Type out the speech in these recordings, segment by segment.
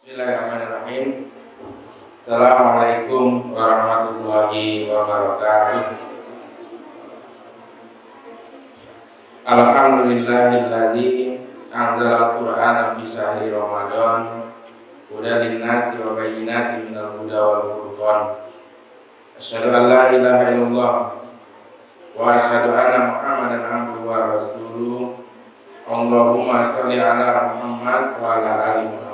Bismillahirrahmanirrahim. Assalamualaikum warahmatullahi wabarakatuh. Alhamdulillahilladzi anzala al-Qur'ana fi syahri Ramadan hudan lin-nasi wa bayyinatin minal huda wal furqan. Asyhadu an la ilaha illallah wa asyhadu anna Muhammadan abduhu wa rasuluh. Allahumma shalli ala Muhammad wa ala ali Muhammad.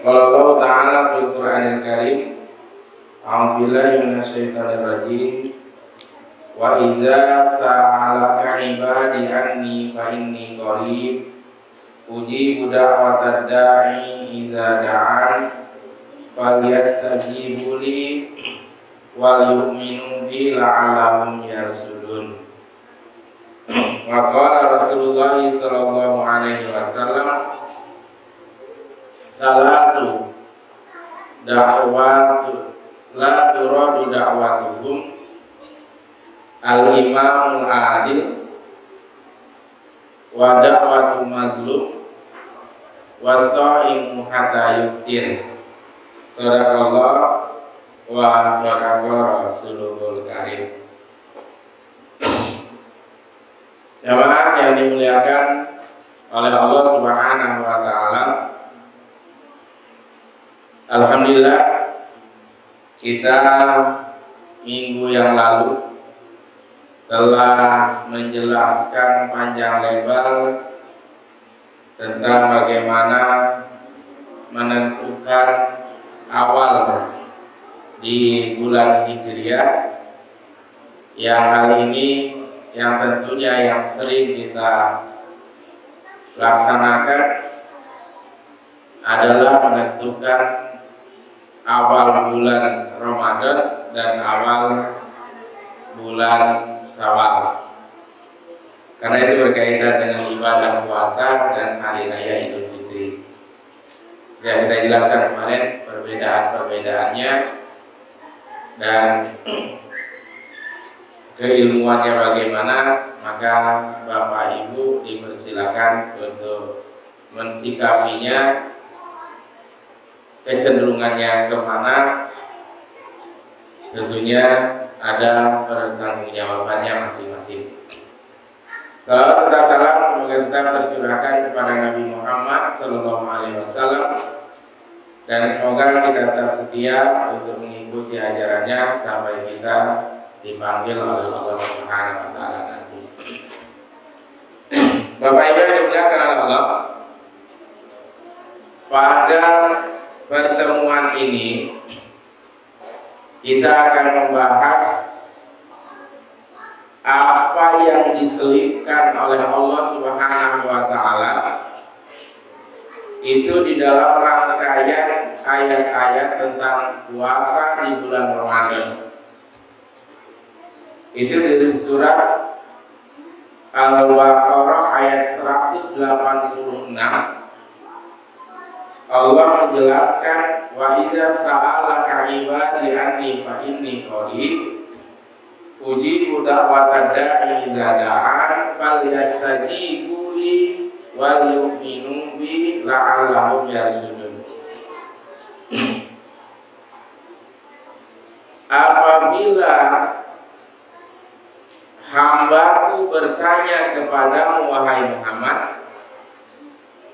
Allah Ta'ala fil Qur'anil Karim, a'udzubillahi minasyaitonir rajim. Wa idza sa'alaka ibadi anni fa inni qarib ujibu da'watad da'i idza da'an falyastajibu li wal yu'minu bi la'allahum yarshudun. Wa qala Rasulullah sallallahu alaihi wasallam, salasu da'watu la turadu da'watuhum al-imamul adil wa da'watu mazlum wa sha'imu hatta yuftir. Sadaqallah wa sadaqa Rasulul Karim. Jamaah yang dimuliakan oleh Allah Subhanahu wa taala, alhamdulillah kita minggu yang lalu telah menjelaskan panjang lebar tentang bagaimana menentukan awal di bulan Hijriah, yang hari ini yang tentunya yang sering kita laksanakan adalah menentukan awal bulan Ramadan dan awal bulan Syawal, karena itu berkaitan dengan ibadah puasa dan hari raya Idul Fitri. Sudah kita jelaskan kemarin perbedaan-perbedaannya dan keilmuannya bagaimana, maka Bapak Ibu dipersilakan untuk mensikapinya, kecenderungannya kemana, tentunya ada pertanggungjawabannya masing-masing. Salawat serta salam semoga tetap tercurahkan kepada Nabi Muhammad Sallallahu Alaihi Wasallam, dan semoga kita tetap setia untuk mengikuti ajarannya sampai kita dipanggil oleh Allah Subhanahu wa taala nanti. Bapak Ibu yang dimuliakan oleh Allah, pada pertemuan ini kita akan membahas apa yang diselipkan oleh Allah Subhanahu wa taala itu di dalam rangkaian ayat-ayat tentang puasa di bulan Ramadan. Itu dari surat Al-Baqarah ayat 186. Allah menjelaskan, wa idza sa'alaka ibadi anni fa inni qarib ujibu da'watad da'i idza da'an falyastajibu li wal yu'minu bi la'allahum yarshudun. Apabila hambaku bertanya kepadamu wahai Muhammad,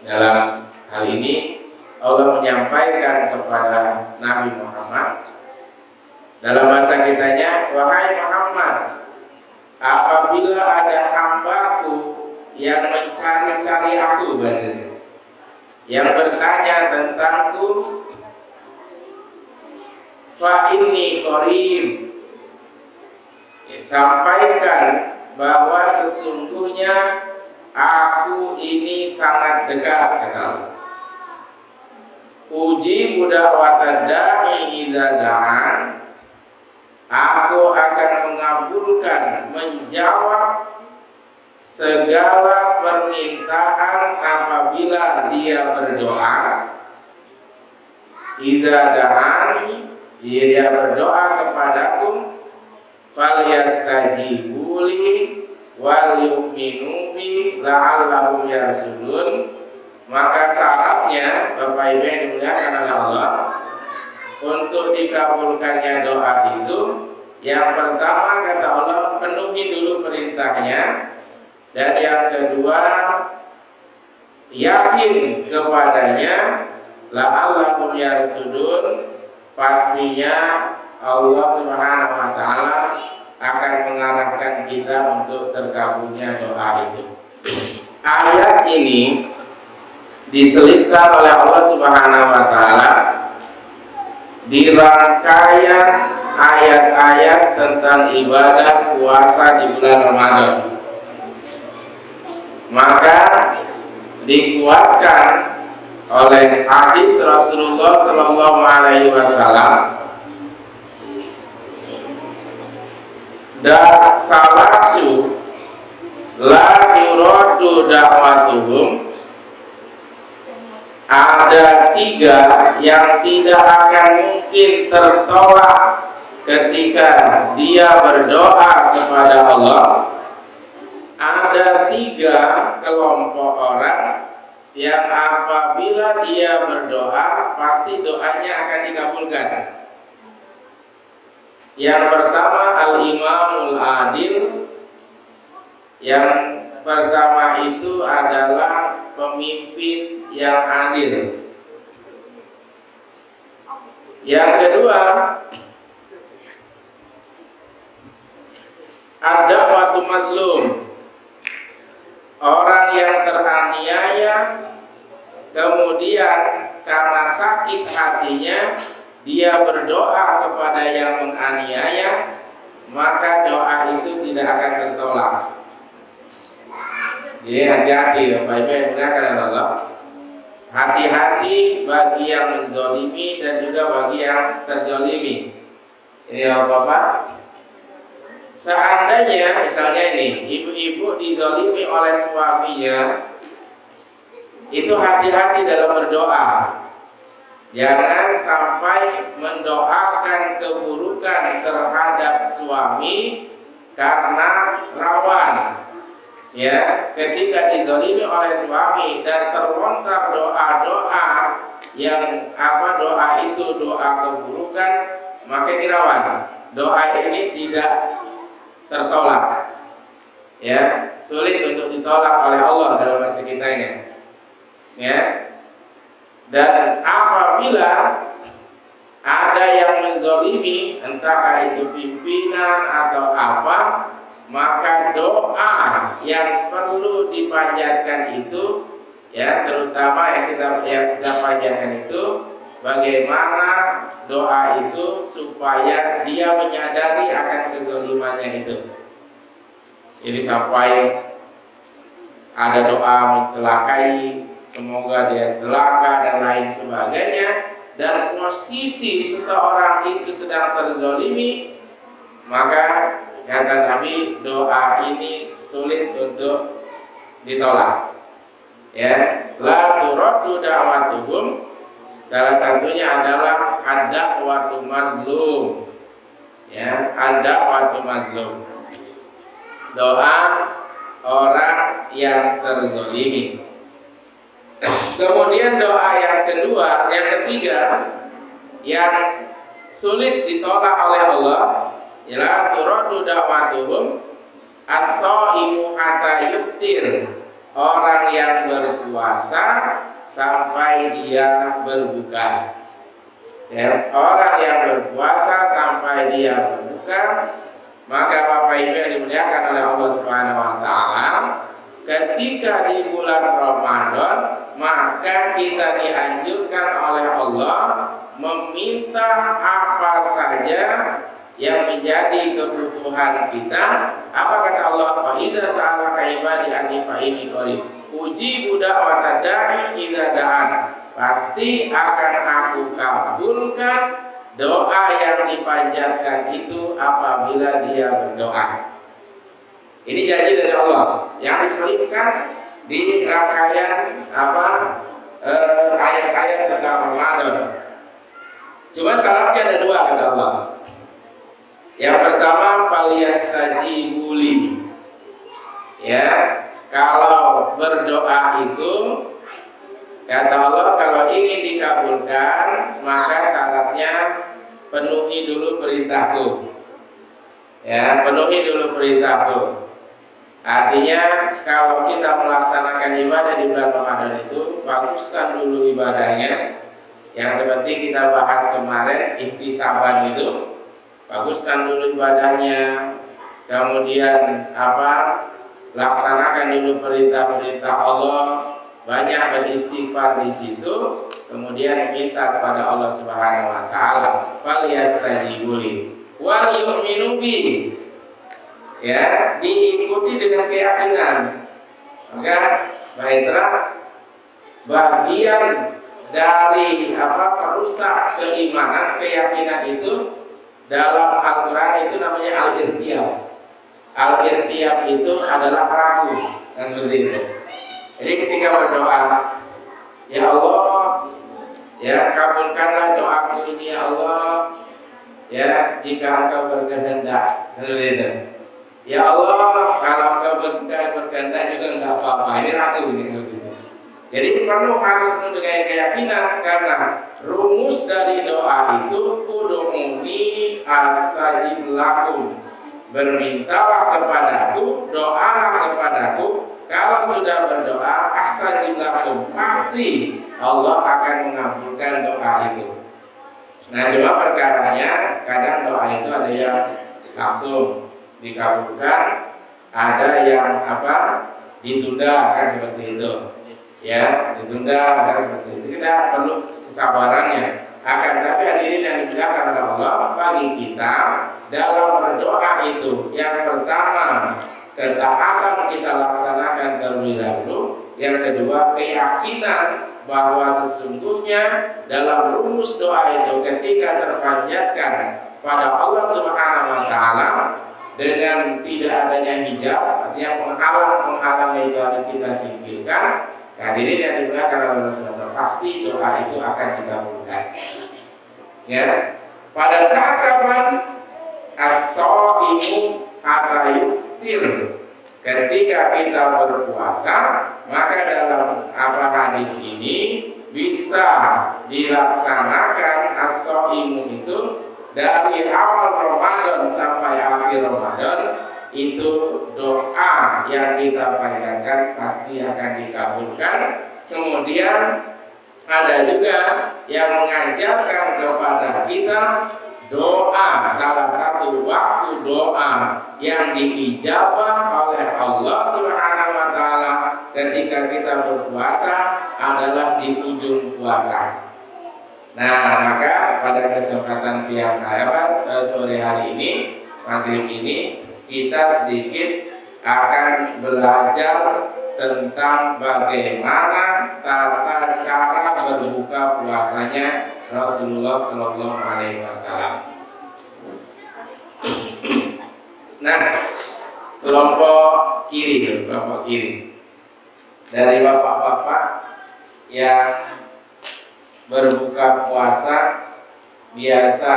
dalam hal ini Allah menyampaikan kepada Nabi Muhammad dalam bahasa kitanya, wahai Muhammad, apabila ada hambaku yang mencari-cari aku, bahasanya, yang bertanya tentangku, fa inni qarib, sampaikan bahwa sesungguhnya aku ini sangat dekat, kata Allah. Ujibu da'watad da'i idza da'an, aku akan mengabulkan, menjawab segala permintaan apabila dia berdoa. Idza da'ani, dia berdoa kepadaku, falyastajibu li wal yu'minu bi la'allahum yarshudun. Maka syaratnya Bapak Ibu yang dimuliakan oleh Allah untuk dikabulkannya doa itu, yang pertama kata Allah, penuhi dulu perintahnya, dan yang kedua yakin kepadanya, la'allahum yarshudun, pastinya Allah Subhanahu wa taala akan mengarahkan kita untuk terkabulnya doa itu. Ayat ini diselipkan oleh Allah Subhanahu wa taala di rangkaian ayat-ayat tentang ibadah puasa di bulan Ramadan. Maka dikuatkan oleh hadis Rasulullah Sallallahu Alaihi Wasallam, dan salasu la yuradu da'watuhum, ada 3 yang tidak akan mungkin tertolak ketika dia berdoa kepada Allah. Ada 3 kelompok orang yang apabila dia berdoa pasti doanya akan dikabulkan. Yang pertama al-imamul adil. Yang pertama itu adalah pemimpin yang adil. Yang kedua ada watu mazlum, orang yang teraniaya, kemudian karena sakit hatinya dia berdoa kepada yang menganiaya, maka doa itu tidak akan tertolak. Jadi hati-hati Bapak Ibu yang dimuliakan Allah. Hati-hati bagi yang menzolimi dan juga bagi yang terzolimi. Ini ya Bapak, seandainya misalnya ini ibu-ibu dizolimi oleh suaminya, itu hati-hati dalam berdoa. Jangan sampai mendoakan keburukan terhadap suami karena rawan. Ya, ketika dizalimi oleh suami dan terlontar doa-doa yang doa itu doa keburukan, maka dirawan. Doa ini tidak tertolak. Ya, sulit untuk ditolak oleh Allah dalam masa kitanya. Ya. Dan apabila ada yang menzolimi, entah itu pimpinan atau apa, maka doa yang perlu dipanjatkan itu, ya terutama yang kita panjatkan itu, bagaimana doa itu supaya dia menyadari akan kezolimannya itu. Jadi sampai ada doa mencelakai, semoga dia celaka dan lain sebagainya, dan posisi seseorang itu sedang terzolimi, maka kata Nabi, doa ini sulit untuk ditolak. Ya, la turaddu da'watuhum. Salah satunya adalah ad-da'watu mazlum. Ya, ad-da'watu mazlum. Doa orang yang terzolimi. Kemudian doa yang kedua, yang ketiga, yang sulit ditolak oleh Allah, la turaddu da'watuhum as-shaimu hatta yuftir, orang yang berpuasa sampai dia berbuka. Ya, orang yang berpuasa sampai dia berbuka. Maka Bapak Ibu yang dimuliakan oleh Allah Subhanahu wa taala, ketika di bulan Ramadan, maka kita dianjurkan oleh Allah meminta apa saja yang menjadi kebutuhan kita. Apa kata Allah? Fa idza sa'alaka ibadi anni fa inni qarib ujibu da'watad da'i idza da'an. Pasti akan aku kabulkan doa yang dipanjatkan itu apabila dia berdoa. Ini janji dari Allah yang diselipkan di rangkaian ayat-ayat tentang Ramadan. Cuma syaratnya ada 2 kata Allah. Yang pertama, falyastajibu li. Ya, kalau berdoa itu kata Allah kalau ingin dikabulkan maka syaratnya penuhi dulu perintahku. Ya, penuhi dulu perintahku. Artinya kalau kita melaksanakan ibadah di bulan Ramadan itu baguskan dulu ibadahnya. Yang seperti kita bahas kemarin ihtisaban itu, baguskan dulu ibadahnya. Kemudian laksanakan dulu perintah-perintah Allah, banyak beristighfar di situ, kemudian minta kepada Allah Subhanahu wa taala, "Falyastajibu li wal yu'minu bi." Ya, diikuti dengan keyakinan. Maka baiklah, bagian dari perusak keimanan, keyakinan itu dalam Al-Quran itu namanya al-irtiyab. Al-irtiyab itu adalah ragu, kan begitu. Jadi ketika berdoa, ya Allah, ya kabulkanlah doaku ini ya Allah, ya jika Engkau berkehendak, kan begitu. Ya Allah, kalau Engkau berkehendak juga enggak apa-apa. Ini ragu ini, begitu. Jadi harus penuh dengan keyakinan, karena rumus dari doa itu ud'uni astajib lakum. Bermintalah kepadaku, doalah kepadaku. Kalau sudah berdoa astajib lakum, pasti Allah akan mengabulkan doa itu. Nah, cuma perkaranya kadang doa itu ada yang langsung dikabulkan, ada yang ditunda, kan seperti itu. Ya, ditunda dan seperti itu. Kita perlu kesabarannya. Akan tetapi hadirin yang dimuliakan oleh Allah, bagi kita dalam berdoa itu yang pertama ketaatan kita laksanakan terlebih dahulu, yang kedua keyakinan bahwa sesungguhnya dalam rumus doa itu ketika terpanjatkan pada Allah Subhanahu wa taala dengan tidak adanya hijab, artinya penghalang-penghalang itu harus kita singkirkan. Hadirin yang dimuliakan oleh Allah, pasti doa itu akan dikabulkan. Ya, pada saat kapan as-shaimu hatta yuftir, ketika kita berpuasa, maka dalam hadis ini bisa dilaksanakan as-shaimu itu dari awal Ramadan sampai akhir Ramadan. Itu doa yang kita panjatkan pasti akan dikabulkan. Kemudian ada juga yang mengajarkan kepada kita doa, salah satu waktu doa yang diijabah oleh Allah Subhanahu wa taala ketika kita berpuasa adalah di ujung puasa. Nah, maka pada kesempatan sore hari ini, maghrib ini, kita sedikit akan belajar tentang bagaimana tata cara berbuka puasanya Rasulullah Shallallahu Alaihi Wasallam. Nah, kelompok kiri dari bapak-bapak yang berbuka puasa biasa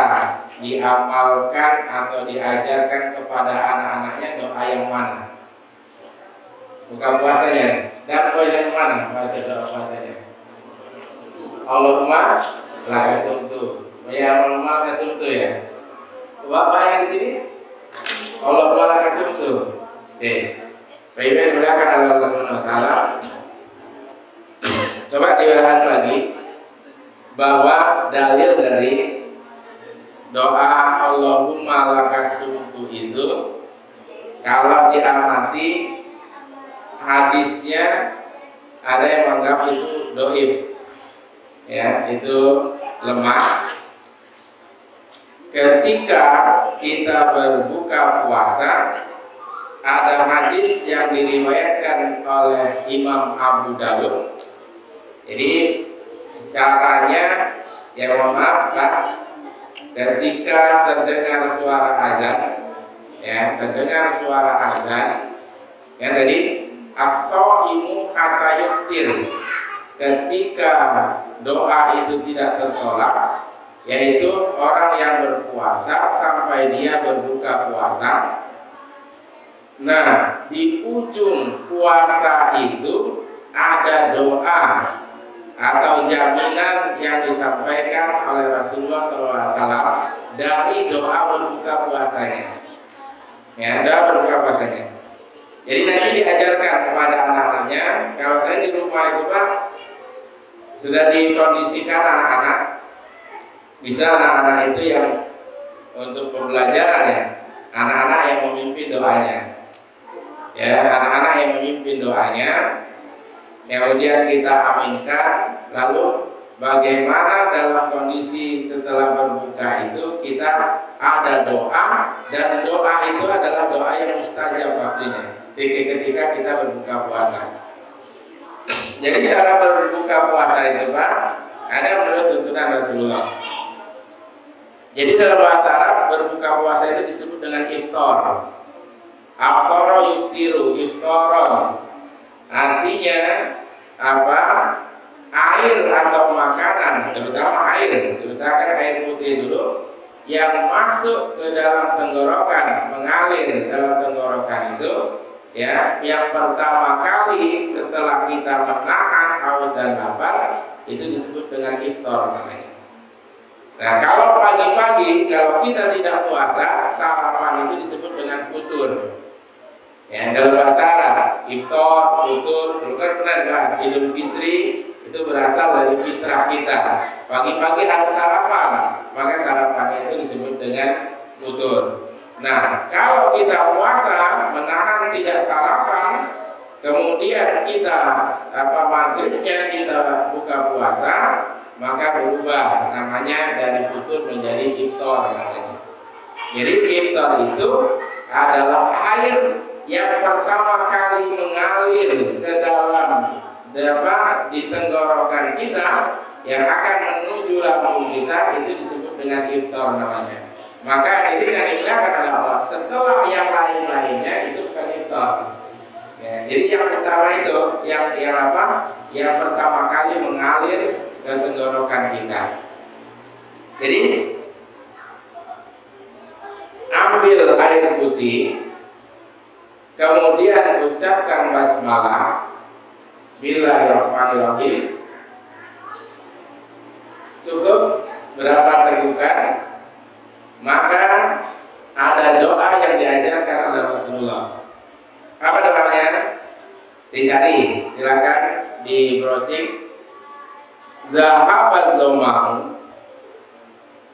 diamalkan atau diajarkan kepada anak-anaknya doa yang mana? Buka puasanya dan doa yang mana? Doa puasanya Allahumma lakasumtu. Ya, Allahumma lakasumtu ya. Bapak yang di sini Allahumma lakasumtu. Oke. Baik, berdoakan Allah Subhanahu wa taala. Coba dibahas lagi bahwa dalil dari doa Allahumma lakasumtu itu kalau diamati hadisnya ada yang menganggap itu doib, ya, itu lemah. Ketika kita berbuka puasa, ada hadis yang diriwayatkan oleh Imam Abu Dawud. Jadi caranya, ya mohon maaf Pak, ketika terdengar suara azan, ya terdengar suara azan, ya tadi as-shaimu hatta yuftir, ketika doa itu tidak tertolak, yaitu orang yang berpuasa sampai dia berbuka puasa, Nah, di ujung puasa itu ada doa atau jaminan yang disampaikan oleh Rasulullah SAW dari doa berbuka puasanya. Ya, doa berbuka puasanya. Jadi nanti diajarkan kepada anak-anaknya. Kalau saya di rumah itu Pak sudah dikondisikan anak-anak, bisa anak-anak itu yang untuk pembelajaran ya, anak-anak yang memimpin doanya. Ya, anak-anak yang memimpin doanya, kemudian kita aminkan. Lalu bagaimana dalam kondisi setelah berbuka itu kita ada doa, dan doa itu adalah doa yang mustajab waktunya ketika kita berbuka puasa. Jadi cara berbuka puasa itu Pak ada menurut tuntunan Rasulullah. Jadi dalam bahasa Arab berbuka puasa itu disebut dengan iftar. Aftara yuftiru, iftaron. Artinya apa? Air atau makanan, terutama air, misalkan air putih dulu yang masuk ke dalam tenggorokan, mengalir dalam tenggorokan itu, ya, yang pertama kali setelah kita menahan haus dan lapar itu disebut dengan iftar namanya. Nah, kalau pagi-pagi kalau kita tidak puasa, sarapan itu disebut dengan futur. Ya, dalam bahasa Arab, iftar, futur, dulu kan pernah bahas Idul Fitri itu berasal dari fitrah kita. Pagi-pagi harus sarapan, maka sarapannya itu disebut dengan futur. Nah, kalau kita puasa menahan tidak sarapan, kemudian kita maghribnya kita buka puasa, maka berubah namanya dari futur menjadi iftar namanya. Jadi iftar itu adalah air yang pertama kali mengalir ke dalam di tenggorokan kita yang akan menuju lambung kita, itu disebut dengan iftar namanya. Maka ini yang dimuliakan oleh Allah. Setelah yang lain-lainnya itu bukan iftar. Ya, jadi yang pertama itu yang pertama kali mengalir ke tenggorokan kita. Jadi ambil air putih, kemudian ucapkan basmalah, Bismillahirrahmanirrahim. Cukup berapa tegukan, maka ada doa yang diajarkan oleh Rasulullah. Apa doanya? Dicari, silakan di browsing. Zahabat doma'u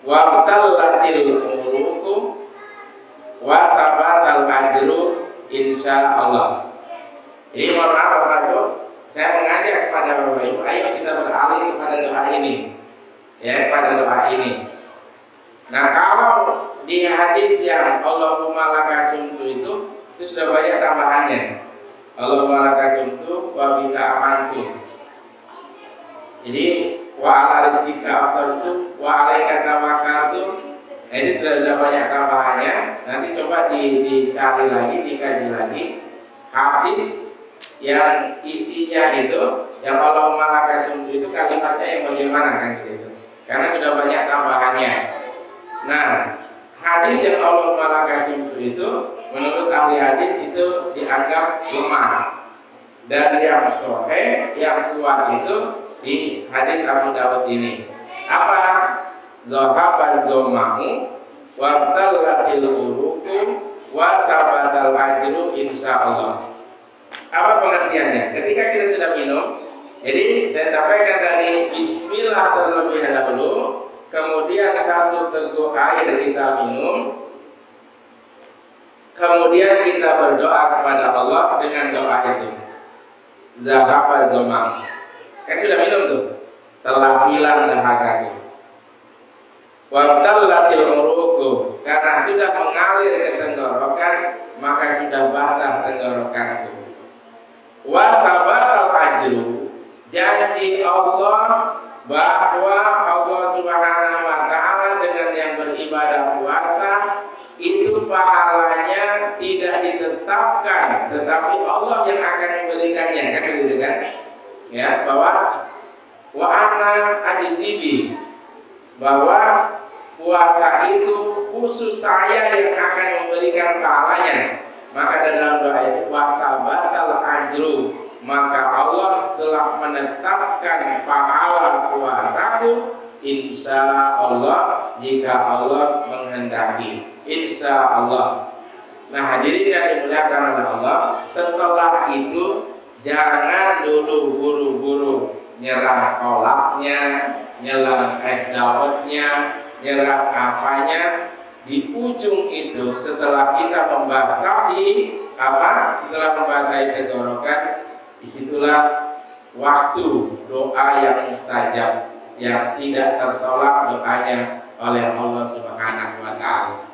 wa tallatil uruku wa tabatal ajru insyaallah. Ini mohon maaf Bapak Ibu, saya mengajak kepada Bapak Ibu, ayo kita beralih kepada doa ini. Ya, pada doa ini. Nah, kalau di hadis yang Allahumma lakasumtu itu sudah banyak tambahannya. Allahumma lakasumtu wa bika amantu. Jadi wa ala rizqika aftartu wa alaika tawakkaltu. Nah, ini sudah banyak tambahannya. Nanti coba dicari lagi, dikaji lagi hadis yang isinya itu, yang Allahumma lakasumtu itu kalimatnya yang bagaimana kan gitu. Karena sudah banyak tambahannya. Nah, hadis yang Allahumma lakasumtu itu menurut ahli hadis itu dianggap lemah. Dan yang sahih, yang kuat itu di hadis Abu Dawud ini. Apa? Zahabal doma'u wa tallatil uruku wa sabatal ajru insyaallah. Apa pengertiannya? Ketika kita sudah minum, jadi saya sampaikan tadi bismillah terlebih dahulu, kemudian satu teguk air kita minum, kemudian kita berdoa kepada Allah dengan doa itu. Zahabal doma'u. Kan sudah minum tuh, telah hilang dahaganya. Wa tallatil uruku, karena sudah mengalir ke tenggorokan, maka sudah basah tenggorokan itu. Wa sabatal ajru, janji Allah bahwa Allah Subhanahu wa taala dengan yang beribadah puasa itu pahalanya tidak ditetapkan, tetapi Allah yang akan memberikannya, kan gitu kan? Ya, bahwa wa ana adzibi, bahwa puasa itu khusus saya yang akan memberikan pahalanya. Maka dalam wasabatal ajru, maka Allah telah menetapkan pahala puasaku insya Allah jika Allah menghendaki, insya Allah. Nah hadirin yang dimuliakan oleh Allah, setelah itu jangan dulu buru-buru nyerang kolaknya, nyerang es dawetnya, nyerang apanya. Di ujung itu setelah kita membasahi setelah membasahi tenggorokan, disitulah waktu doa yang mustajab, yang tidak tertolak doanya oleh Allah Subhanahu wa Ta'ala.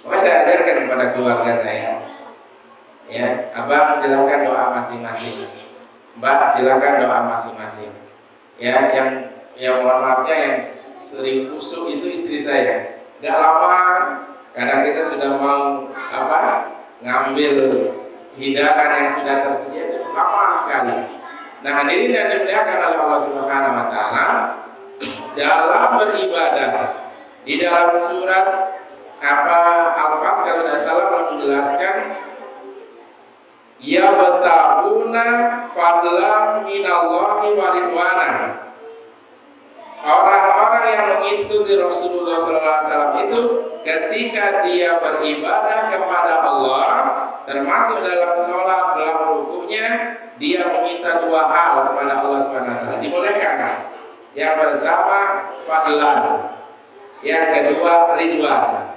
Maka saya ajarkan kepada keluarga saya, ya, abang silakan doa masing-masing, mbak silakan doa masing-masing. Ya, yang mohon maafnya yang sering kusuk itu istri saya. Gak lama, kadang kita sudah mau ngambil hidangan yang sudah tersedia itu lama sekali. Nah hadirin yang dimuliakan oleh Allah Subhanahu wa Ta'ala, dalam beribadah di dalam surat Al-Fatihah kalau tidak salah Allah menjelaskan ya batabuna fadlan minallahi wa ridwana. Orang-orang yang mengikuti Rasulullah SAW itu ketika dia beribadah kepada Allah, termasuk dalam sholat, dalam rukunya, dia meminta dua hal kepada Allah SWT. Dibolehkan? Yang pertama fadlan, yang kedua ridwan.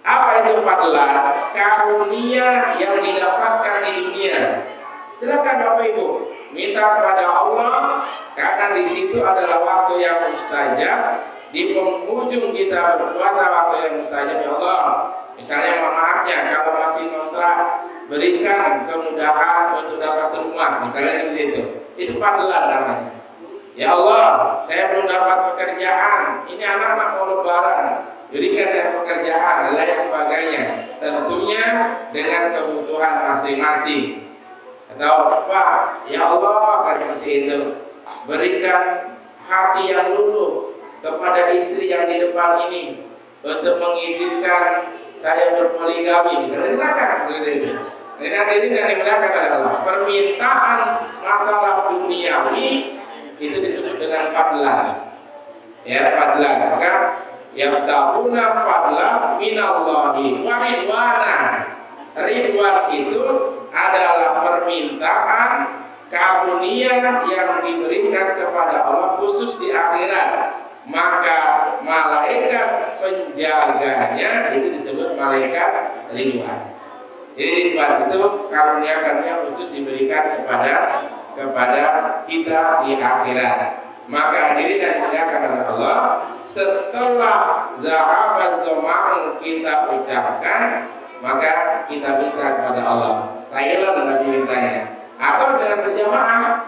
Apa itu fadlan? Karunia yang didapatkan di dunia. Silakan Bapak Ibu minta kepada Allah, karena di situ adalah waktu yang mustajab. Di penghujung kita berpuasa waktu yang mustajab, ya Allah, misalnya maafnya kalau masih kontrak, berikan kemudahan untuk dapat rumah, misalnya seperti itu. Itu fadlan namanya. Ya Allah, saya belum dapat pekerjaan, ini anak-anak mau lebaran, berikan saya pekerjaan dan lain sebagainya. Tentunya dengan kebutuhan masing-masing. Atau Pak, ya Allah, seperti itu, berikan hati yang luluh kepada istri yang di depan ini untuk mengizinkan saya berpoligami, misalnya silakan. Ini hadirin yang dimuliakan oleh Allah, permintaan masalah duniawi itu disebut dengan fadlan. Ya, fadlan. Maka yabtahuna fadlan minallahi wa ridwana. Ridwan itu adalah permintaan karunia yang diberikan kepada Allah khusus di akhirat. Maka malaikat penjaganya itu disebut malaikat ridwan. Jadi ridwan itu karunia khusus diberikan kepada kita di akhirat. Maka hadirin dan dimuliakan oleh Allah, setelah zahabat zama'un kita ucapkan, maka kita minta kepada Allah. Saya Nabi mintanya, atau dengan berjamaah.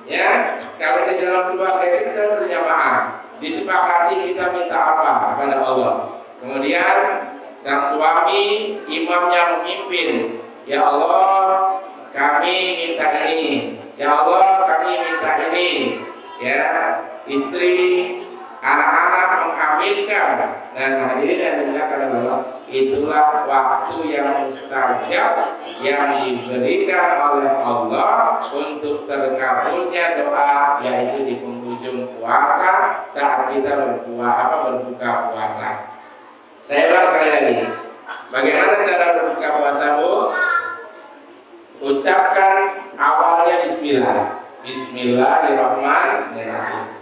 Ya, kalau di dalam keluarga itu bisa berjamaah. Disepakati kita minta apa kepada Allah. Kemudian sang suami imamnya memimpin. Ya Allah, kami minta ini. Ya Allah, kami minta ini. Ya, istri, anak-anak mengaminkan. Dan hadirin yang dimuliakan Allah, itulah waktu yang mustajab yang diberikan oleh Allah untuk terkabulnya doa, yaitu di penghujung puasa saat kita berbuka puasa. Saya ulang sekali lagi. Bagaimana cara berbuka puasa, Bu? Ucapkan awalnya bismillah. Bismillahirrahmanirrahim.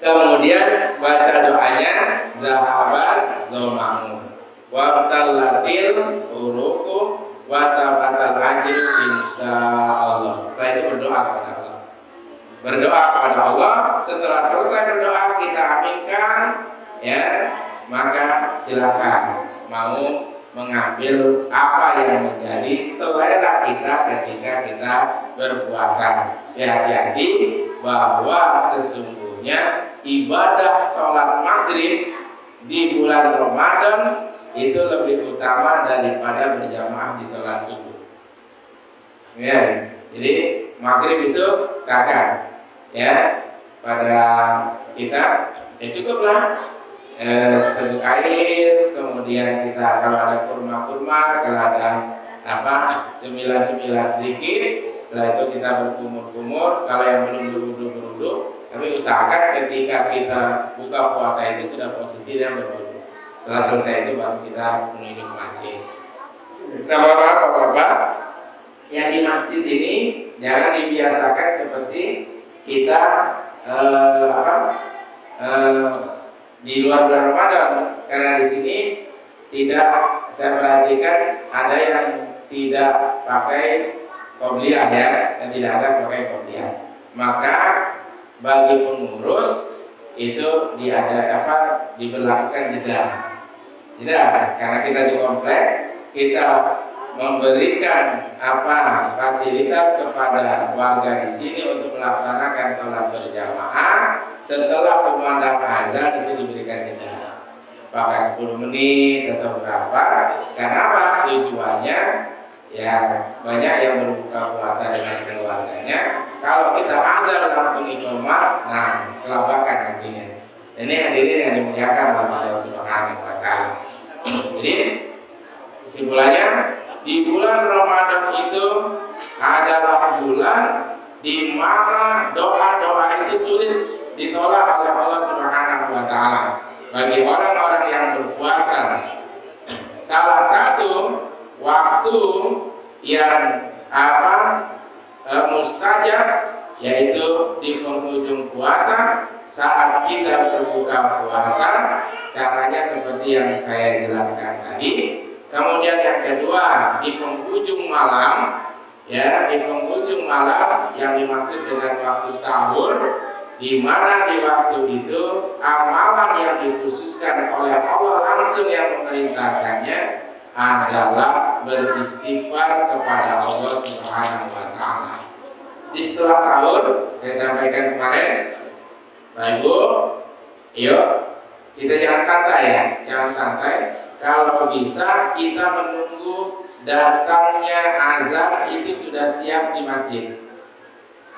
Kemudian baca doanya zahaban zomamu wabtallatil uruku wasabatal ajil insyaallah. Setelah itu berdoa kepada Allah. Berdoa kepada Allah. Setelah selesai berdoa kita aminkan, ya, maka silakan mau mengambil apa yang menjadi selera kita ketika kita berpuasa. Hati-hati bahwa sesungguhnya ibadah sholat maghrib di bulan Ramadan itu lebih utama daripada berjamaah di sholat subuh. Ya, jadi maghrib itu sahkan, ya, pada kita ya cukuplah, seteguk air, kemudian kita kalau ada kurma-kurma, kalau ada cemilan-cemilan sedikit, setelah itu kita berkumur-kumur. Kalau yang belum berwudu, tapi usahakan ketika kita buka puasa itu sudah posisinya berwudu. Setelah selesai itu baru kita menuju ke masjid. Nah, Bapak-bapak, yang di masjid ini jangan dibiasakan seperti kita di luar bulan Ramadan, karena di sini tidak, saya perhatikan ada yang tidak pakai qobliyah ya, dan tidak ada pakai qobliyah. Maka bagi pengurus itu diberlakukan jeda, karena kita di komplek, kita memberikan fasilitas kepada warga di sini untuk melaksanakan sholat berjamaah. Setelah kumandang azan itu diberikan jeda, pakai 10 menit atau berapa. Kenapa? Tujuannya ya banyak yang berbuka puasa dengan keluarganya. Kalau kita azan langsung iqamah, nah kelabakan nantinya. Ini hadirin yang dimuliakan Allah Subhanahu wa Ta'ala. Jadi kesimpulannya, di bulan Ramadan itu adalah bulan di mana doa-doa itu sulit ditolak oleh Allah Subhanahu wa Ta'ala bagi orang-orang yang berpuasa. Salah satu waktu yang mustajab yaitu di penghujung puasa saat kita berbuka puasa. Caranya seperti yang saya jelaskan tadi. Kemudian yang kedua, di penghujung malam, ya, di penghujung malam yang dimaksud dengan waktu sahur, di mana di waktu itu amalan yang dikhususkan oleh Allah langsung yang memerintahkannya adalah beristighfar kepada Allah Subhanahu wa Ta'ala. Di setelah sahur, saya sampaikan kemarin, Pak Ibu, yuk kita jangan santai ya, jangan santai. Kalau bisa kita menunggu datangnya azan itu sudah siap di masjid.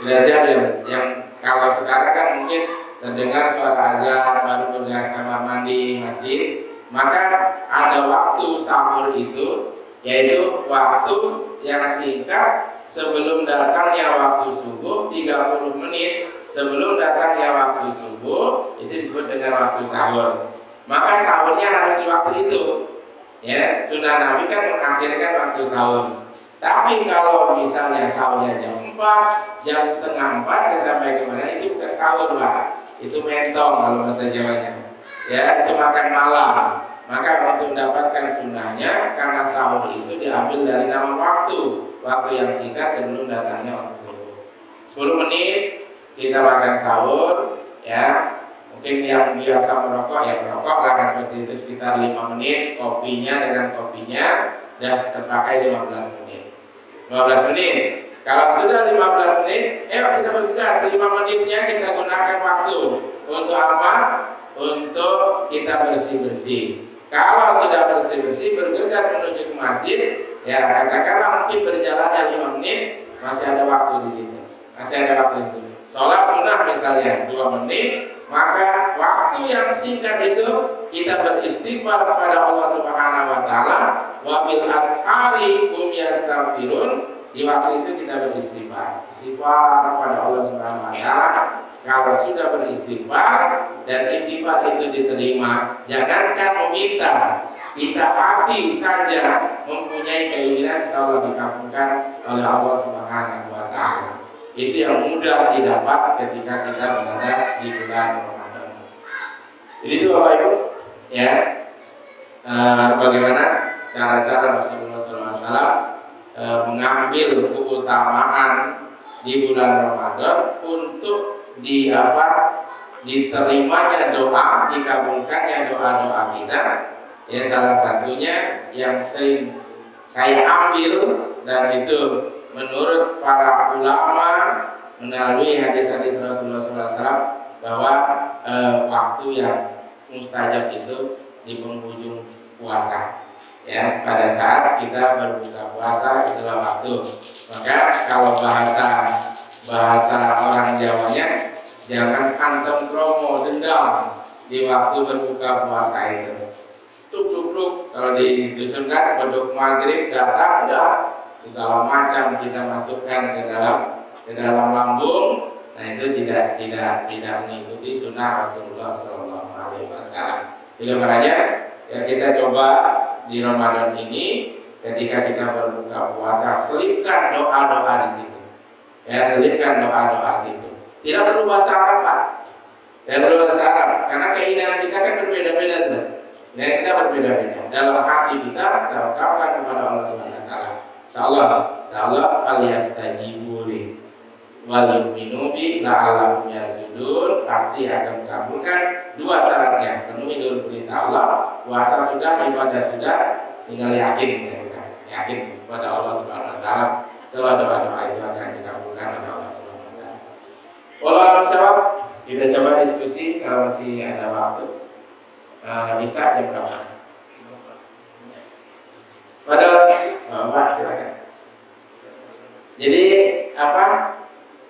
Sudah siap ya, yang kalau sekarang kan mungkin terdengar suara azan baru bergegas kamar mandi masjid, maka ada waktu sahur itu, yaitu waktu yang singkat sebelum datangnya waktu subuh, 30 menit sebelum datangnya waktu subuh, itu disebut dengan waktu sahur. Maka sahurnya harus di waktu itu. Ya, sunnah Nabi kan mengakhirkan waktu sahur. Tapi kalau misalnya sahurnya jam 4, jam setengah 4, saya sampaikan kemarin, itu bukan sahur Pak. Itu mentong kalau bahasa Jawanya. Ya, itu makan malam. Maka untuk mendapatkan sunnahnya, karena sahur itu diambil dari nama waktu yang singkat sebelum datangnya waktu subuh. 10 menit kita makan sahur, ya. Mungkin yang biasa merokok ya merokok lah kan seperti itu, sekitar 5 menit, kopinya sudah terpakai 15 menit. 15 menit. Kalau sudah 15 menit, kita bergegas 5 menitnya kita gunakan waktu untuk apa? Untuk kita bersih-bersih. Kalau sudah bersih-bersih, bergegas menuju ke masjid, ya katakanlah mungkin berjalannya 5 menit, masih ada waktu di situ. Sholat sunnah misalnya 2 menit, maka waktu yang singkat itu kita beristighfar kepada Allah Subhanahu wa Ta'ala. Wa bil ashari hum yastaghfirun. Di waktu itu kita beristighfar kepada Allah Subhanahu wa Ta'ala. Kalau sudah beristighfar dan istighfar itu diterima, jangankan meminta, kita hati saja mempunyai keinginan, insyaallah dikabulkan oleh Allah Subhanahu wa Ta'ala. Itu yang mudah didapat ketika kita berada di bulan Ramadan. Jadi itu Bapak Ibu, ya, bagaimana cara-cara Rasulullah SAW mengambil keutamaan di bulan Ramadan untuk diterimanya doa, dikabulkannya doa-doa kita. Ya, salah satunya yang saya ambil dan itu menurut para ulama melalui hadis-hadis Rasulullah SAW bahwa waktu yang mustajab itu di penghujung puasa. Ya, pada saat kita berbuka puasa itulah waktu. Maka kalau bahasa orang Jawanya, jangan antem promo dendam di waktu berbuka puasa itu. Tuk kalau di dusun kan beduk maghrib datang udah segala macam kita masukkan ke dalam lambung. Nah itu tidak mengikuti sunnah Rasulullah Sallallahu Alaihi Wasallam. Jadi makanya ya kita coba di Ramadan ini ketika kita berbuka puasa selipkan doa-doa di situ. Ya selipkan doa-doa situ. Tidak perlu bahasa Arab Pak. Tidak perlu bahasa Arab karena keinginan kita kan berbeda-beda tuh. Dan kita berbeda-beda. Dalam hati kita tawakkalkan kepada Allah Subhanahu Wa Taala. Insyaallah Allah falyastajibu li wal yu'minu bi la'allahum yarshudun, pasti akan mengabulkan dua syaratnya. Penuhi dulu perintah Allah, puasa sudah, ibadah sudah, tinggal yakin kepada Allah Subhanahu Wa Taala. Setelah doa-doa itu akan dikabulkan oleh Allah Subhanahu Wa Taala. Wallahu a'lam. Kita coba diskusi kalau masih ada waktu. Bisa jam berapa? Pak silakan. Jadi apa?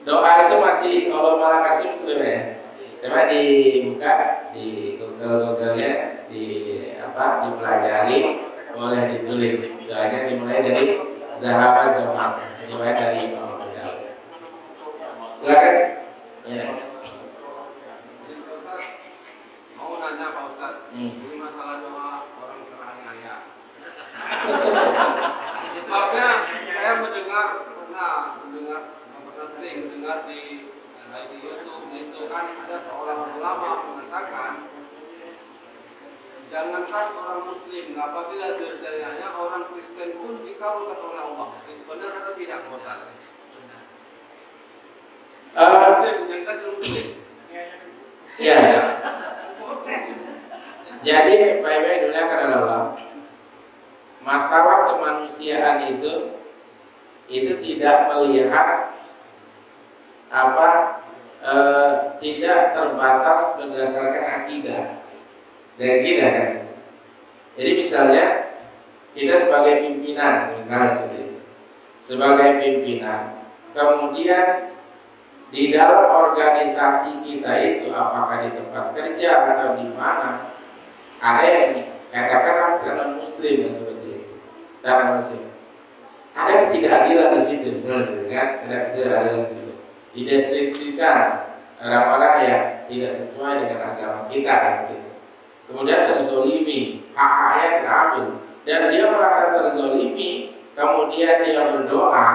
Doa itu masih Allah malah kasih belum ya? Coba dibuka di Google-nya, dipelajari, boleh ditulis. Doanya dimulai dari Zahabat Doa, dimulai dari Imam Ghazali. Silakan. Ya. Mau nanya Pak Ustaz, ini masalah doa orang teraniaya. Sebabnya saya pernah sering mendengar di YouTube itu kan ada seorang ulama mengatakan jangankan orang Muslim, apabila teraniaya orang Kristen pun dikabulkan oleh Allah. Itu benar atau tidak Pak Ustaz? Muslim, jangankan Muslim. Iya. Jadi baik-baik dunia karena Allah. Masalah kemanusiaan itu tidak melihat tidak terbatas berdasarkan akidah dan kita kan. Jadi misalnya kita sebagai pimpinan, kemudian di dalam organisasi kita itu apakah di tempat kerja atau di mana ada yang katakan bukan muslim dan seperti itu, dan muslim. Ada ketidakadilan di situ, misalnya kan ada ketidakadilan di situ. Didestripsikan orang-orang yang tidak sesuai dengan agama kita gitu. Kemudian terzolimi, hak-haknya terambil dan dia merasa terzolimi, kemudian dia berdoa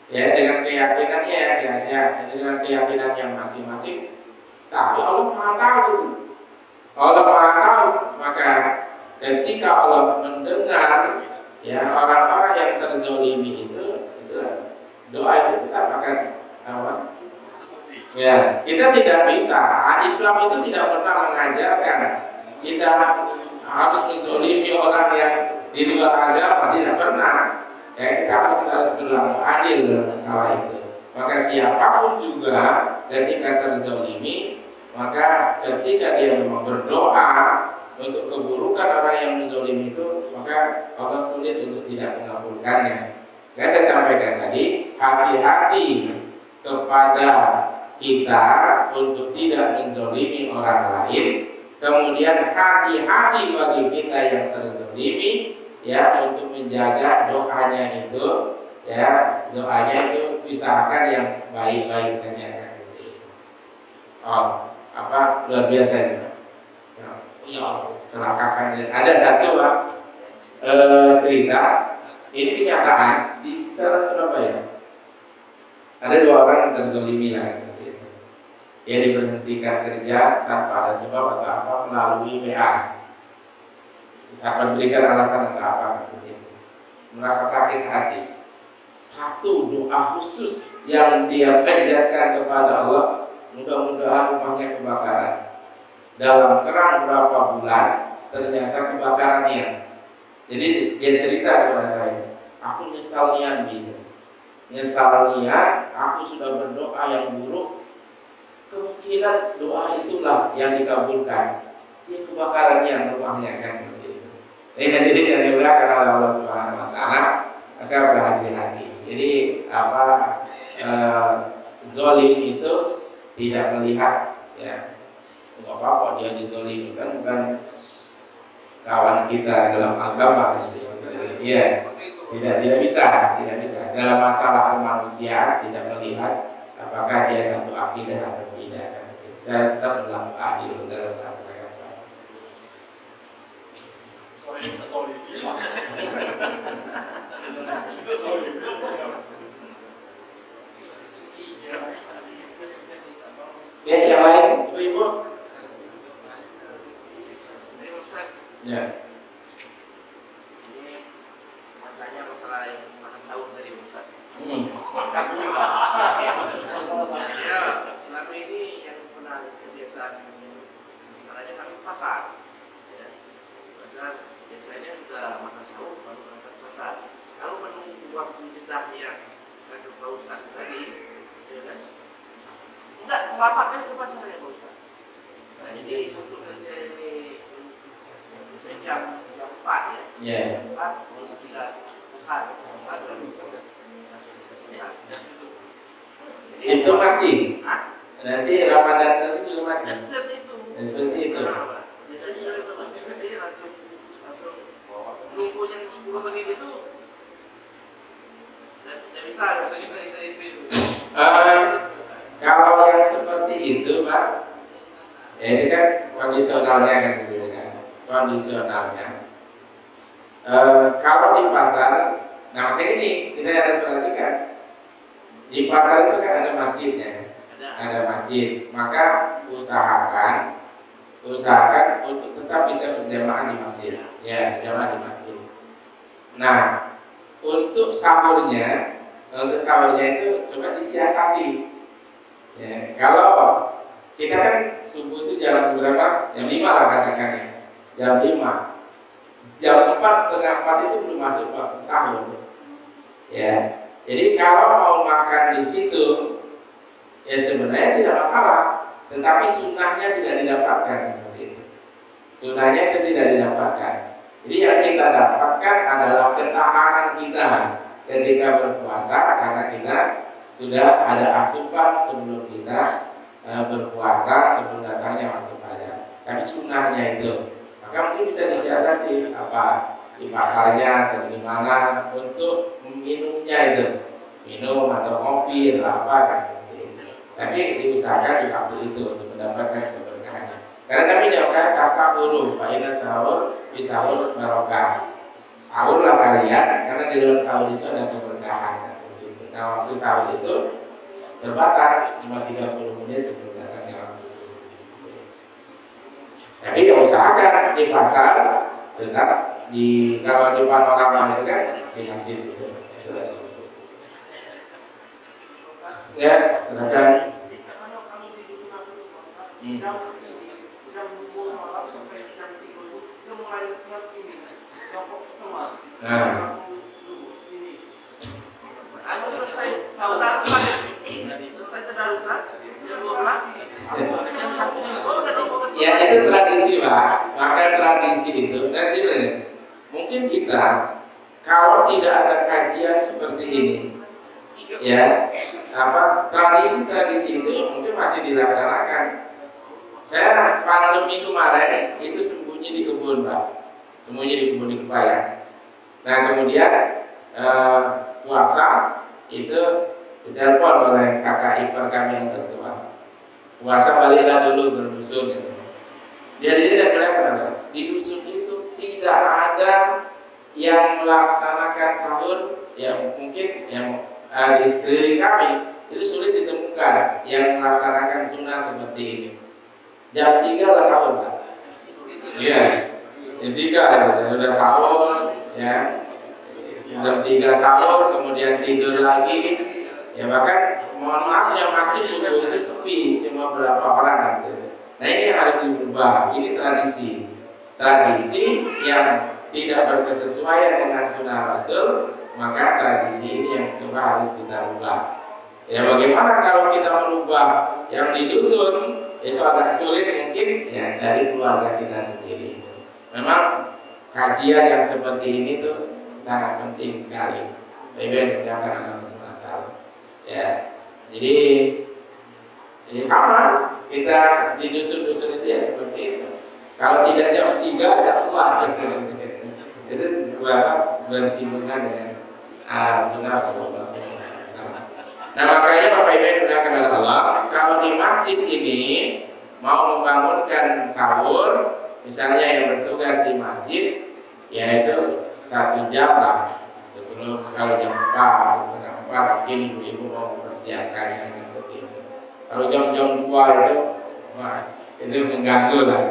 ya dengan keyakinannya dengan keyakinannya masing-masing. Tapi Allah Maha tahu. Allah Maha tahu, maka ketika Allah mendengar ya orang-orang yang terzolimi itu doa itu tetap akan apa? Ya, kita tidak bisa. Islam itu tidak pernah mengajarkan kita harus menzolimi orang yang di luar agama, tidak pernah. Ya, kita harus berlaku adil dalam masalah itu. Maka siapapun juga ketika terzolimi, maka ketika dia memang berdoa untuk keburukan orang yang menzolimi itu, maka Allah sulit untuk tidak mengabulkannya. Saya sampaikan tadi, hati-hati kepada kita untuk tidak menzolimi orang lain. Kemudian hati-hati bagi kita yang terzolimi ya untuk menjaga doanya itu ya, doanya itu usahakan yang baik-baik saja. Luar biasa itu. Ya celakakan. Ada satu cerita, ini kenyataan di Surabaya. Ada dua orang yang terzolimi lah. Dia diberhentikan kerja tanpa ada sebab atau apa melalui WA. Tak memberikan alasan atau apa. Merasa sakit hati. Satu doa khusus yang dia panjatkan kepada Allah, mudah-mudahan rumahnya kebakaran. Dalam terang berapa bulan ternyata kebakarannya. Jadi dia cerita kepada saya, aku nyesalnya aku sudah berdoa yang buruk, kemungkinan doa itulah yang dikabulkan. Ini kebakarannya rumahnya kan seperti itu. Jadi yang dimuliakan oleh Allah Subhanahu Wa Taala, maka berhati-hati. Jadi zalim itu tidak melihat ya nggak apa-apa dia dizolimi, kan bukan kawan kita dalam agama gitu. Iya, tidak bisa dalam masalah kemanusiaan tidak melihat apakah dia satu akidah atau tidak, dan tetap berlaku adil dalam masyarakat. Ya, yang lain, ibu-ibu. Ya. Ini makanya masalah yang makan sahur tadi Ustaz. Ya, selama ini yang pernah kebiasaan misalnya kami pasar, ya, pasar biasanya sudah makan sahur baru berangkat pasar. Kalau menunggu waktu jeda yang kata Pak Ustaz tadi, ya kan? Enggak, melapatkan ke pasarnya Pak Ustaz. Nah ini untuk menjadi jam 4 ya. Ya. 4 kalau tidak besar, Itu masih. Hah? Nanti Ramadan itu juga masih. Seperti itu. Seperti itu. Jadi langsung nunggu yang 10 menit itu tidak bisa rasanya dari itu. Kalau yang seperti itu, Pak, ya ini kan kondisionalnya kan gitu kan. Kondisionalnya. Kalau di pasar, nah makanya ini kita harus perhatikan. Di pasar itu kan ada masjidnya, ada masjid. Maka usahakan untuk tetap bisa berjamaah di masjid. Ya, berjamaah di masjid. Nah, untuk sahurnya itu coba disiasati. Ya, kalau kita kan subuh itu jam berapa? Jam 5 lah katakan ya. Jam 5. Jam 4, setengah 4 itu belum masuk sahur. Ya. Jadi kalau mau makan di situ, ya sebenarnya tidak masalah. Tetapi sunnahnya tidak didapatkan. Sunnahnya itu tidak didapatkan. Jadi yang kita dapatkan adalah ketahanan kita ketika berpuasa, karena kita sudah ada asupan sebelum kita berpuasa, sebelum datangnya waktu fajar. Tapi sunnahnya itu, maka mungkin bisa disiasati apa di pasarnya atau di mana untuk minumnya itu, minum atau kopi atau apa kan. Tapi diusahakan di waktu itu untuk mendapatkan keberkahannya. Karena kami jawabkan tasawuru, fa'ina sahur, bisahur barokah. Sahurlah kalian, karena di dalam sahur itu ada keberkahan. Nah waktu sahur itu terbatas, cuma 30 menit sebelum datangnya waktu subuh. Tapi ya usahakan di pasar tetap kalau di panorama itu kan di masjid itu. Ya, silakan. Nah, selesai tadarusan jam 12. ya itu tradisi Pak. Maka tradisi itu, dan sebenarnya mungkin kita kalau tidak ada kajian seperti ini, ya tradisi-tradisi itu mungkin masih dilaksanakan. Saya pandemi kemarin itu sembunyi di kebun Pak, sembunyi di kebun di Kepayan. Nah kemudian puasa itu ditelepon oleh kakak ipar kami yang tertua. Puasa baliklah dulu berdusun gitu. Jadi dia kelihatan di dusun itu tidak ada yang melaksanakan sahur, yang mungkin yang di sekeliling kami itu sulit ditemukan yang melaksanakan sunnah seperti ini. Jam 3 lah sahur Pak. Iya, jam 3 udah sahur ya. Jam 3 sahur, kemudian tidur lagi. Ya bahkan mohon maaf yang masih subuh itu sepi, cuma berapa orang gitu. Nah ini harus diubah. Ini tradisi yang tidak berkesesuaian dengan sunnah Rasul, maka tradisi ini yang coba harus kita ubah. Ya bagaimana kalau kita merubah yang di dusun, itu agak sulit mungkin ya dari keluarga kita sendiri. Memang kajian yang seperti ini tuh sangat penting sekali. Bagaimana menjaga agama Islam. Ya, jadi sama kita di dusun-dusun itu ya seperti itu. Kalau tidak jam 3 ada puasa. Itu bersinggungan dengan sunnah Rasulullah SAW. Nah makanya Bapak Ibu yang dimuliakan oleh Allah, kalau di masjid ini mau membangunkan sahur, misalnya yang bertugas di masjid, yaitu 1 jam lah sebelum, kalau jam 4, setengah 4 mungkin ibu-ibu mau mempersiapkannya seperti itu. Kalau jam-jam 2 itu, wah, itu mengganggu lah.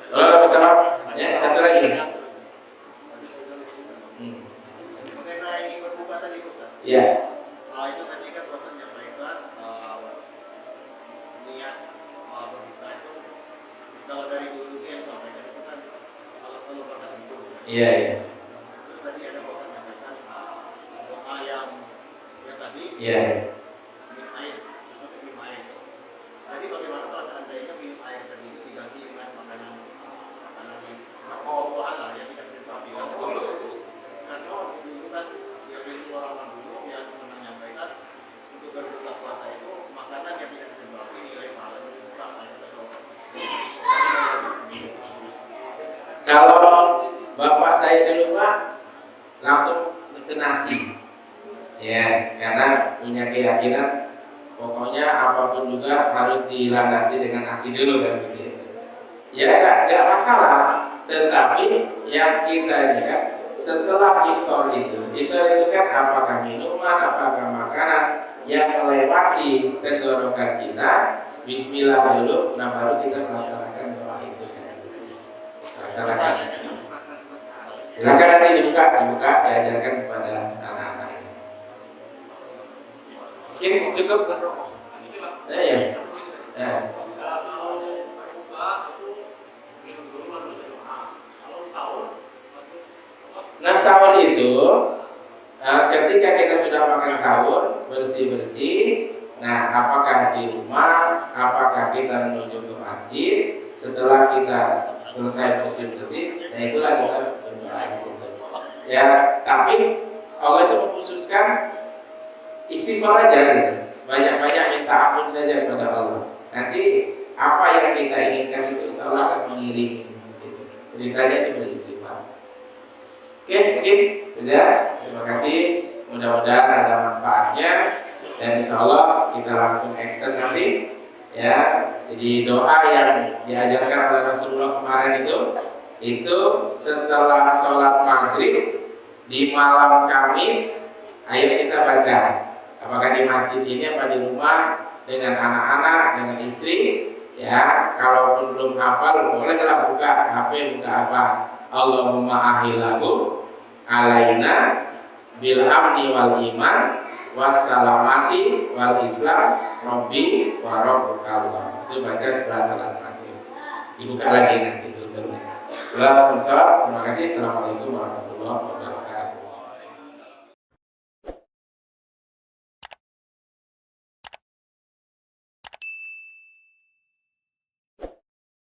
Kalau bersama, ya satu lagi. Mengenai berbuka tadi Ustaz. Iya. Itu tadi kan Ustaz menyampaikan niat berbuka itu kalau dari dulu yang sampaikan itu kan kalau batas itu. Iya, iya. Terus tadi ada Ustaz menyampaikan doa yang tadi. Iya. Minum air, minum air. Jadi bagaimana kalau seandainya minum air tadi itu diganti dengan makanan buah-buahan lah yang tidak bisa bilang dulu. Karena dulu kan yang itu orang dulu yang menyampaikan untuk berbuka puasa itu makanan yang tidak bisa nilai pahalanya besar atau Kalau bapak saya dulu Pak langsung ke nasi, ya karena punya keyakinan pokoknya apapun juga harus dilandasi dengan nasi dulu kan begitu. Ya nggak masalah, tetapi yang kita lihat setelah iftar itu kan apakah minuman, apakah makanan yang melewati tenggorokan kita, Bismillah dulu, nah baru kita melaksanakan doa itu. Laksanakan. Silakan nanti dibuka diajarkan kepada anak-anak ini. Mungkin cukup. Ya. Kalau berbuka itu minum dulu baru berdoa. Kalau sahur, Nah sahur itu ketika kita sudah makan sahur bersih-bersih, nah apakah di rumah, apakah kita menuju ke masjid, setelah kita selesai bersih-bersih, nah itulah kita berdoa di situ. Ya tapi Allah itu mengkhususkan istighfar aja gitu. Banyak-banyak minta ampun saja kepada Allah. Nanti apa yang kita inginkan itu insya Allah akan mengiringi. Gitu. Ceritanya itu beristighfar. Oke, mungkin sudah. Terima kasih. Mudah-mudahan ada manfaatnya dan insya Allah kita langsung action nanti. Ya, jadi doa yang diajarkan oleh Rasulullah kemarin itu setelah sholat maghrib di malam Kamis, ayo kita baca. Apakah di masjid ini apa di rumah dengan anak-anak, dengan istri? Ya, kalaupun belum hafal, bolehlah buka HP, buka apa? Allahumma ahillahu alaina bil amni wal iman wassalamati wal islam rabbi wa rabbukallah. Itu baca setelah salat maghrib. Dibuka lagi nanti. Terima kasih. Assalamualaikum warahmatullahi wabarakatuh.